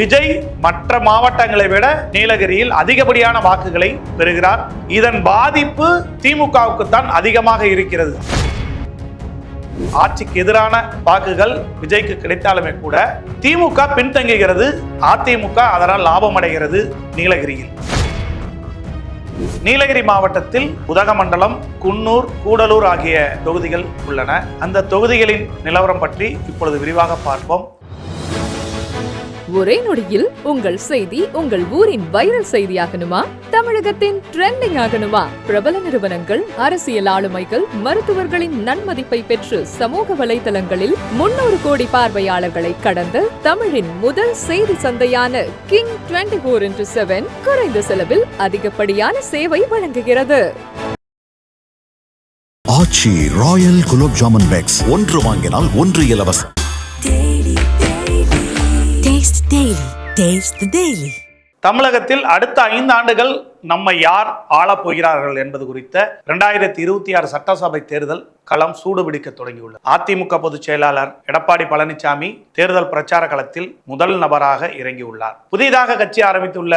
விஜய் மற்ற மாவட்டங்களை விட நீலகிரியில் அதிகப்படியான வாக்குகளை பெறுகிறார். இதன் பாதிப்பு திமுகவுக்கு தான் அதிகமாக இருக்கிறது. ஆட்சிக்கு எதிரான வாக்குகள் விஜய்க்கு கிடைத்தாலுமே கூட திமுக பின்தங்குகிறது, அதிமுக அதனால் லாபம் அடைகிறது. நீலகிரியில் நீலகிரி மாவட்டத்தில் உதகமண்டலம், குன்னூர், கூடலூர் ஆகிய தொகுதிகள் உள்ளன. அந்த தொகுதிகளின் நிலவரம் பற்றி இப்பொழுது விரிவாக பார்ப்போம். ஒரே நொடியில் உங்கள் செய்தி உங்கள் ஊரின் வைரல் செய்தியாகணுமா? தமிழகத்தின் ட்ரெண்டிங் ஆகணுமா? பிரபல நிறுவனங்கள், அரசியல் ஆளுமைகள், மருத்துவர்களின் நன்மதிப்பை பெற்று சமூக வலைதளங்களில் 300 கோடி பார்வையாளர்களை கடந்த தமிழின் முதல் செய்தி சந்தையான கிங் 24x7 குறைந்த செலவில் அதிகப்படியான சேவை வழங்குகிறது. ஆச்சி ராயல் குலோப் ஜாமுன் பேக்ஸ், ஒன்று வாங்கினால் ஒன்று இலவசம். தமிழகத்தில் அடுத்த 5 ஆண்டுகள் நம்மை யார் ஆளப் போகிறார்கள் என்பது குறித்த 2026 சட்டசபை தேர்தல் களம் சூடுபிடிக்க தொடங்கியுள்ளது. அதிமுக பொதுச் செயலாளர் எடப்பாடி பழனிசாமி தேர்தல் பிரச்சார களத்தில் முதல் நபராக இறங்கியுள்ளார். புதிதாக கட்சி ஆரம்பித்துள்ள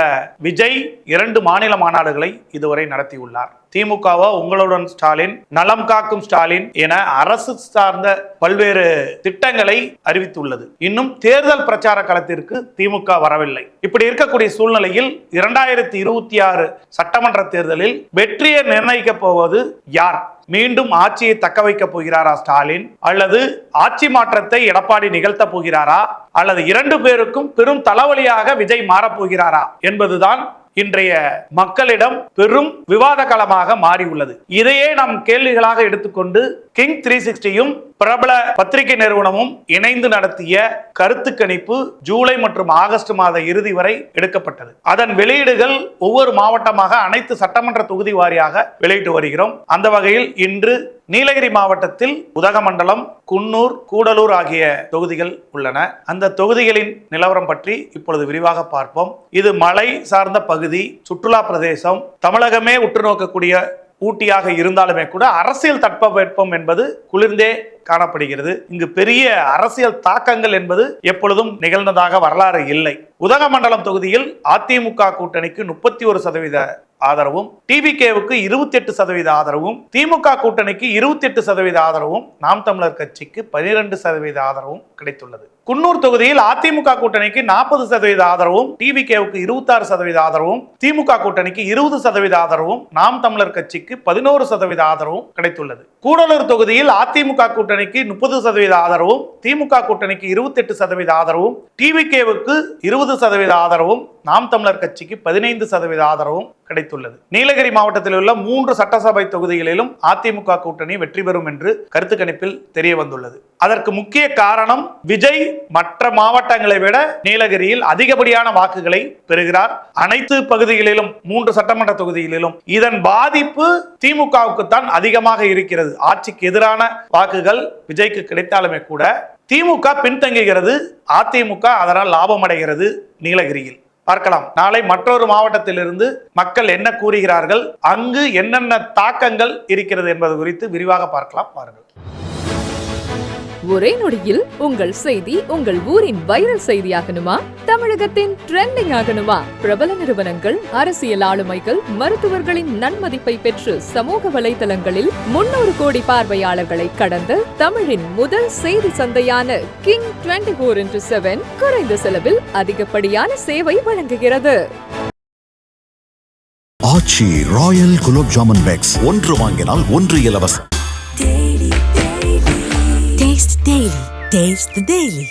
விஜய் 2 மாநில மாநாடுகளை இதுவரை நடத்தியுள்ளார். திமுகவோ உங்களுடன் ஸ்டாலின், நலம் காக்கும் ஸ்டாலின் என அரசு சார்ந்த பல்வேறு திட்டங்களை அறிவித்துள்ளது. இன்னும் தேர்தல் பிரச்சார களத்திற்கு திமுக வரவில்லை. இப்படி இருக்கக்கூடிய சூழ்நிலையில் 2026 சட்டமன்ற தேர்தலில் வெற்றியை நிர்ணயிக்க போவது யார்? மீண்டும் ஆட்சியை தக்க வைக்க போகிறாரா ஸ்டாலின், அல்லது ஆட்சி மாற்றத்தை எடப்பாடி நிகழ்த்த போகிறாரா, அல்லது 2 பேருக்கும் பெரும் தலைவலியாக விஜய் மாறப்போகிறாரா என்பதுதான் இன்றைய மக்களிடம் பெரும் விவாத களமாக மாறியுள்ளது. இதையே நாம் கேள்விகளாக எடுத்துக்கொண்டு கிங் 360யும் பிரபல பத்திரிகை நிறுவனமும் இணைந்து நடத்திய கருத்து கணிப்பு ஜூலை மற்றும் ஆகஸ்ட் மாத இறுதி வரை எடுக்கப்பட்டது. அதன் வெளியீடுகள் ஒவ்வொரு மாவட்டமாக அனைத்து சட்டமன்ற தொகுதி வாரியாக வெளியிட்டு வருகிறோம். அந்த வகையில் இன்று நீலகிரி மாவட்டத்தில் உதகமண்டலம், குன்னூர், கூடலூர் ஆகிய தொகுதிகள் உள்ளன. அந்த தொகுதிகளின் நிலவரம் பற்றி இப்பொழுது விரிவாக பார்ப்போம். இது மலை சார்ந்த பகுதி, சுற்றுலா பிரதேசம். தமிழகமே உற்று நோக்கக்கூடிய ஊட்டியாக இருந்தாலுமே கூட அரசியல் தட்பவெப்பம் என்பது குளிர்ந்தே காணப்படுகிறது. இங்கு பெரிய அரசியல் தாக்கங்கள் என்பது எப்பொழுதும் நிகழ்ந்ததாக வரலாறு இல்லை. உதகமண்டலம் தொகுதியில் அதிமுக கூட்டணிக்கு 31% ஆதரவும், டிவிகேவுக்கு 28% ஆதரவும், திமுக கூட்டணிக்கு 28% ஆதரவும், நாம் தமிழர் கட்சிக்கு 12% ஆதரவும் கிடைத்துள்ளது. குன்னூர் தொகுதியில் அதிமுக கூட்டணிக்கு 40% ஆதரவும், டிவிகேவுக்கு 26% ஆதரவும், திமுக கூட்டணிக்கு 20% ஆதரவும், நாம் தமிழர் கட்சிக்கு 11% ஆதரவும் கிடைத்துள்ளது. கூடலூர் தொகுதியில் அதிமுக கூட்டணிக்கு 30% ஆதரவும், திமுக கூட்டணிக்கு 28% ஆதரவும், டிவிகேவுக்கு 20% ஆதரவும், நாம் தமிழர் கட்சிக்கு 15% ஆதரவும் கிடைத்துள்ளது. நீலகிரி மாவட்டத்தில் உள்ள 3 சட்டசபை தொகுதிகளிலும் அதிமுக கூட்டணி வெற்றி பெறும் என்று கருத்து கணிப்பில் தெரிய வந்துள்ளது. அதற்கு முக்கிய காரணம் விஜய் மற்ற மாவட்டங்களை விட நீலகிரியில் அதிகப்படியான வாக்குகளை பெறுகிறார். அனைத்து பகுதிகளிலும் 3 சட்டமன்ற தொகுதிகளிலும் இதன் பாதிப்பு திமுகவுக்கு தான் அதிகமாக இருக்கிறது. ஆட்சிக்கு எதிரான வாக்குகள் விஜய்க்கு கிடைத்தாலுமே கூட திமுக பின்தங்குகிறது, அதிமுக அதனால் லாபம் அடைகிறது. நீலகிரியில் பார்க்கலாம். நாளை மற்றொரு மாவட்டத்திலிருந்து மக்கள் என்ன கூறுகிறார்கள், அங்கு என்னென்ன தாக்கங்கள் இருக்கிறது என்பது குறித்து விரிவாக பார்க்கலாம். பாருங்கள். ஒரே நொடியில் உங்கள் செய்தி உங்கள் ஊரின் வைரல் செய்தியாகணுமா? தமிழகத்தின் ட்ரெண்டிங் ஆகணுமா? பிரபல நிறுவனங்கள், அரசியல் ஆளுமைகள், மருத்துவர்களின் நன்மதிப்பை பெற்று சமூக வலைதளங்களில் 300 கோடி பார்வையாளர்களை கடந்த தமிழின் முதல் செய்தி சந்தையான கிங் 24x7 குறைந்த செலவில் அதிகப்படியான சேவை வழங்குகிறது. ஆச்சி ராயல் குலோப் ஜாமுன் பேக்ஸ், ஒன்று வாங்கினால் ஒன்று இலவசம். Taste the Daily.